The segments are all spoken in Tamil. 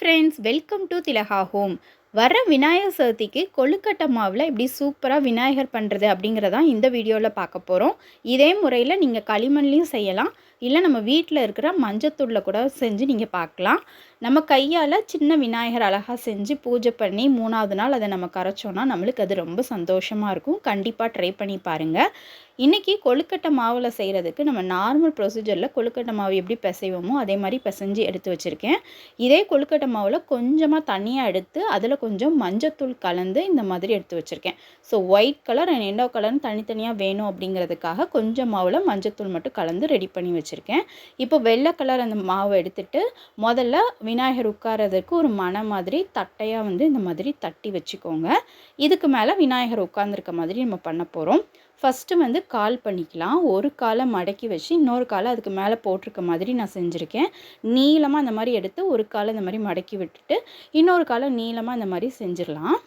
Friends, welcome to Thilaga home. வர விநாயகர் சதுர்த்திக்கு கொழுக்கட்டை மாவில் எப்படி சூப்பராக விநாயகர் பண்ணுறது அப்படிங்கிறதான் இந்த வீடியோவில் பார்க்க போகிறோம். இதே முறையில் நீங்கள் களிமண்லேயும் செய்யலாம், இல்லை நம்ம வீட்டில் இருக்கிற மஞ்சத்தூளில் கூட செஞ்சு நீங்கள் பார்க்கலாம். நம்ம கையால் சின்ன விநாயகர் அழகாக செஞ்சு பூஜை பண்ணி 3வது நாள் அதை நம்ம கரைச்சோன்னா நம்மளுக்கு அது ரொம்ப சந்தோஷமாக இருக்கும். கண்டிப்பாக ட்ரை பண்ணி பாருங்கள். இன்றைக்கி கொழுக்கட்டை மாவில் செய்கிறதுக்கு நம்ம நார்மல் ப்ரொசீஜரில் கொழுக்கட்டை மாவு எப்படி பிசைவோமோ அதே மாதிரி பிசைஞ்சு எடுத்து வச்சுருக்கேன். இதே கொழுக்கட்டை மாவில் கொஞ்சமாக தண்ணியாக எடுத்து அதில் கொஞ்சம் மஞ்சத்தூள் கலந்து இந்த மாதிரி எடுத்து வச்சுருக்கேன். So white colour and yellow கலர்னு தனித்தனியாக வேணும் அப்படிங்கிறதுக்காக கொஞ்சம் மாவில் மஞ்சத்தூள் மட்டும் கலந்து ரெடி பண்ணி வச்சுருக்கேன். இப்போ வெள்ளை கலர் அந்த மாவை எடுத்துகிட்டு முதல்ல விநாயகர் உட்காரதுக்கு ஒரு மனை மாதிரி தட்டையாக இந்த மாதிரி தட்டி வச்சுக்கோங்க. இதுக்கு மேலே விநாயகர் உட்கார்ந்துருக்க மாதிரி நம்ம பண்ண போகிறோம். ஃபஸ்ட்டு கால் பண்ணிக்கலாம். ஒரு காலை மடக்கி வச்சு இன்னொரு காலை அதுக்கு மேலே போட்டிருக்க மாதிரி நான் செஞ்சுருக்கேன். நீளமாக அந்த மாதிரி எடுத்து ஒரு காலை இந்த மாதிரி மடக்கி விட்டுட்டு இன்னொரு காலை நீளமாக இந்த மாதிரி செஞ்சிடலாம்.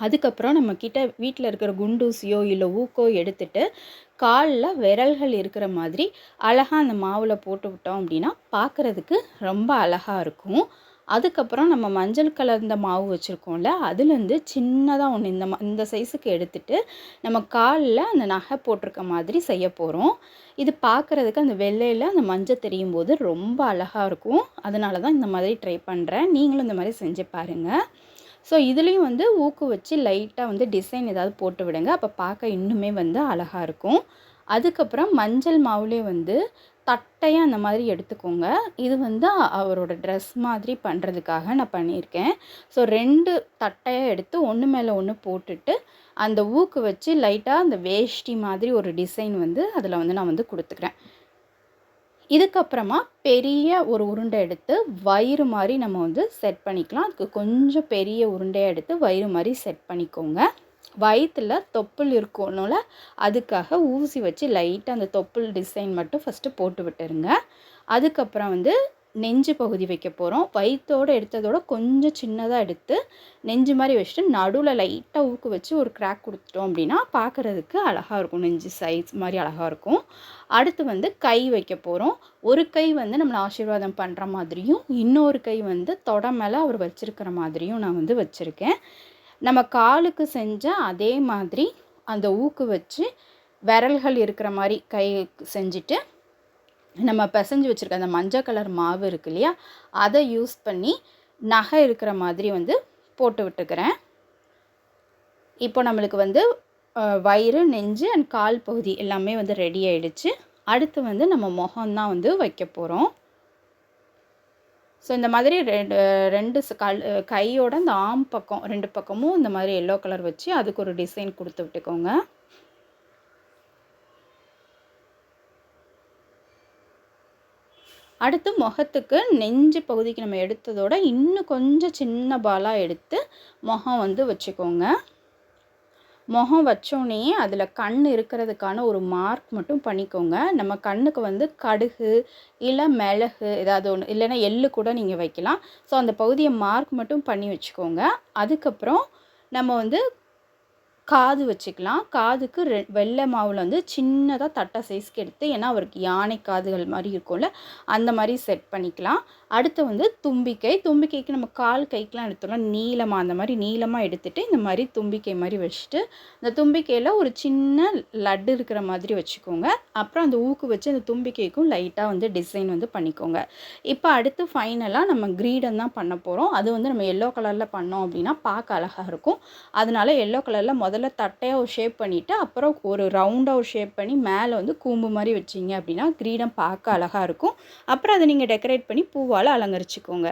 அதுக்கப்புறம் நம்மக்கிட்ட வீட்டில் இருக்கிற குண்டூசியோ இல்லை ஊக்கோ எடுத்துட்டு காலில் விரல்கள் இருக்கிற மாதிரி அழகாக அந்த மாவில் போட்டு விட்டோம் அப்படின்னா பார்க்குறதுக்கு ரொம்ப அழகாக இருக்கும். அதுக்கப்புறம் நம்ம மஞ்சள் கலர்ந்த மாவு வச்சுருக்கோம்ல, அதுலேருந்து சின்னதாக ஒன்று இந்த சைஸுக்கு எடுத்துகிட்டு நம்ம காலில் அந்த நகை போட்டிருக்க மாதிரி செய்ய போகிறோம். இது பார்க்குறதுக்கு அந்த வெள்ளையில் அந்த மஞ்சள் தெரியும் போது ரொம்ப அழகாக இருக்கும். அதனால தான் இந்த மாதிரி ட்ரை பண்ணுறேன். நீங்களும் இந்த மாதிரி செஞ்சு பாருங்கள். ஸோ இதுலேயும் ஊக்கு வச்சு லைட்டாக டிசைன் ஏதாவது போட்டு விடுங்க. அப்போ பார்க்க இன்னுமே அழகாக இருக்கும். அதுக்கப்புறம் மஞ்சள் மாவுலேயே தட்டையாக அந்த மாதிரி எடுத்துக்கோங்க. இது அவரோட ட்ரெஸ் மாதிரி பண்ணுறதுக்காக நான் பண்ணியிருக்கேன். ஸோ 2 தட்டையாக எடுத்து ஒன்று மேலே ஒன்று போட்டுட்டு அந்த ஊக்கு வச்சு லைட்டாக அந்த வேஷ்டி மாதிரி ஒரு டிசைன் அதில் நான் கொடுத்துக்கிறேன். இதுக்கப்புறமா பெரிய ஒரு உருண்டை எடுத்து வயிறு மாதிரி நம்ம செட் பண்ணிக்கலாம். அதுக்கு கொஞ்சம் பெரிய உருண்டையாக எடுத்து வயிறு மாதிரி செட் பண்ணிக்கோங்க. வயிற்றில் தொப்புள் இருக்கணும்ல, அதுக்காக ஊசி வச்சு லைட்டாக அந்த தொப்புள் டிசைன் மட்டும் ஃபஸ்ட்டு போட்டு விட்டுருங்க. அதுக்கப்புறம் நெஞ்சு பகுதி வைக்க போகிறோம். வயிற்றோடு எடுத்ததோட கொஞ்சம் சின்னதாக எடுத்து நெஞ்சு மாதிரி வச்சுட்டு நடுவில் லைட்டாக ஊக்கு வச்சு ஒரு கிராக் கொடுத்துட்டோம் அப்படின்னா பார்க்குறதுக்கு அழகாக இருக்கும். நெஞ்சு சைஸ் மாதிரி அழகாக இருக்கும். அடுத்து கை வைக்க போகிறோம். ஒரு கை நம்மளை ஆசீர்வாதம் பண்ணுற மாதிரியும் இன்னொரு கை தொடை மேலே அவர் வச்சுருக்கிற மாதிரியும் நான் வச்சுருக்கேன். நம்ம காலுக்கு செஞ்ச அதே மாதிரி அந்த ஊக்கு வச்சு விரல்கள் இருக்கிற மாதிரி கை செஞ்சுட்டு நம்ம பிசைஞ்சு வச்சுருக்க அந்த மஞ்சள் கலர் மாவு இருக்கு இல்லையா, அதை யூஸ் பண்ணி நகை இருக்கிற மாதிரி போட்டு விட்டுக்கிறேன். இப்போ நம்மளுக்கு வயிறு, நெஞ்சு அண்ட் கால் பகுதி எல்லாமே ரெடி ஆகிடுச்சு. அடுத்து நம்ம முகம்தான் வைக்க போகிறோம். ஸோ இந்த மாதிரி ரெண்டு கையோட இந்த ஆம் பக்கம் 2 பக்கமும் இந்த மாதிரி எல்லோ கலர் வச்சு அதுக்கு ஒரு டிசைன் கொடுத்து விட்டுக்கோங்க. அடுத்து முகத்துக்கு நெஞ்சு பகுதிக்கு நம்ம எடுத்ததோட இன்னும் கொஞ்சம் சின்ன பாலாக எடுத்து முகம் வச்சுக்கோங்க. முகம் வச்சோடனே அதில் கண் இருக்கிறதுக்கான ஒரு மார்க் மட்டும் பண்ணிக்கோங்க. நம்ம கண்ணுக்கு கடுகு இல்லை மிளகு ஏதாவது ஒன்று இல்லைன்னா எள்ளு கூட நீங்கள் வைக்கலாம். ஸோ அந்த பகுதியை மார்க் மட்டும் பண்ணி வச்சுக்கோங்க. அதுக்கப்புறம் நம்ம காது வச்சுக்கலாம். காதுக்கு வெள்ளை மாவில் சின்னதாக தட்டை சைஸ்க்கு எடுத்து, ஏன்னா அவருக்கு யானை காதுகள் மாதிரி இருக்கும்ல, அந்த மாதிரி செட் பண்ணிக்கலாம். அடுத்து தும்பிக்கைக்கு நம்ம கால் கைக்கெலாம் எடுத்தோம்னா நீளமாக அந்த மாதிரி நீளமாக எடுத்துகிட்டு இந்த மாதிரி தும்பிக்கை மாதிரி வச்சுட்டு அந்த தும்பிக்கையில் ஒரு சின்ன லட்டு இருக்கிற மாதிரி வச்சுக்கோங்க. அப்புறம் அந்த ஊக்கு வச்சு அந்த தும்பிக்கைக்கும் லைட்டாக டிசைன் பண்ணிக்கோங்க. இப்போ அடுத்து ஃபைனலாக நம்ம கிரீடம் தான் பண்ண போகிறோம். அது நம்ம எல்லோ கலரில் பண்ணோம் அப்படின்னா பார்க்க அழகாக இருக்கும். அதனால எல்லோ கலரில் முதல்ல தட்டையாக ஒரு ஷேப் பண்ணிவிட்டு அப்புறம் ஒரு ரவுண்டாக ஒரு ஷேப் பண்ணி மேலே கூம்பு மாதிரி வச்சிங்க அப்படின்னா கிரீடம் பார்க்க அழகாக இருக்கும். அப்புறம் அதை நீங்கள் டெக்கரேட் பண்ணி பூவால் அலங்கரிச்சுக்கோங்க.